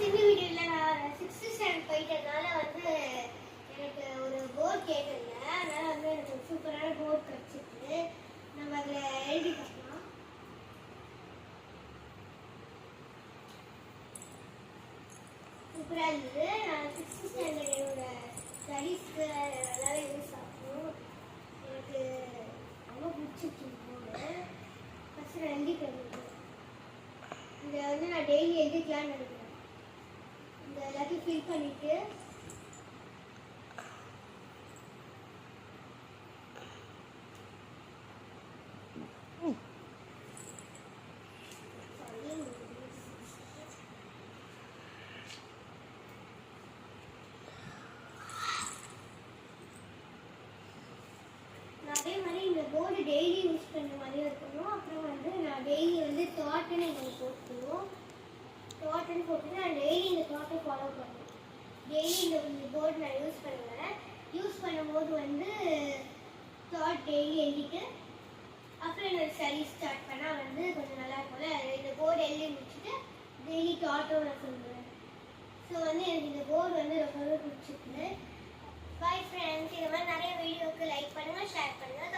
இந்த வீடியோவில் நான் 6th ஸ்டாண்டர்ட் போயிட்டதுனால வந்து எனக்கு ஒரு போர்ட் கேட்டிருந்தேன். அதனால் வந்து எனக்கு ஒரு சூப்பரான போர்ட் கிடச்சிருக்கு. நம்ம அதில் எழுதி பார்க்கலாம். சூப்பராக இருந்தது. நான் 6th ஸ்டாண்டர்ட் என்னோட ஸ்டடீஸ்க்கு நல்லா யூஸ் ஆகும். எனக்கு ரொம்ப பிடிச்சிருக்கு போர்டு. ஃபஸ்ட்டு நான் எழுதிக்கிறேன். இதை வந்து நான் டெய்லி எழுதிக்கலான்னு நினைக்கிறேன். இந்த எல்லாத்தையும் ஃபில் பண்ணிட்டு அதே மாதிரி இந்த போர்டு டெய்லி யூஸ் பண்ணுற மாதிரியும் இருக்கணும். அப்புறம் வந்து நான் டெய்லி வந்து தாட்டுன்னு எங்களுக்கு போட்டுக்கணும். தாட்டுன்னு போட்டு நான் டெய்லி இந்த தாட்டை ஃபாலோ பண்ணுவேன். டெய்லி இந்த போர்டு நான் யூஸ் பண்ணுவேன். யூஸ் பண்ணும்போது வந்து தாட் டெய்லி எழுதிட்டு அப்புறம் என்னோட ஸ்டடி ஸ்டார்ட் பண்ணால் வந்து கொஞ்சம் நல்லா இருக்கும்ல. இந்த போர்டு எழுதி முடிச்சுட்டு டெய்லி தாட்டும் நான் சொல்லுவேன். ஸோ வந்து எனக்கு இந்த போர்டு வந்து ரொம்பவே பிடிச்சிருக்கு. Bye friends. இது மாதிரி நிறைய வீடியோவுக்கு லைக் பண்ணுங்கள், ஷேர் பண்ணுங்கள்.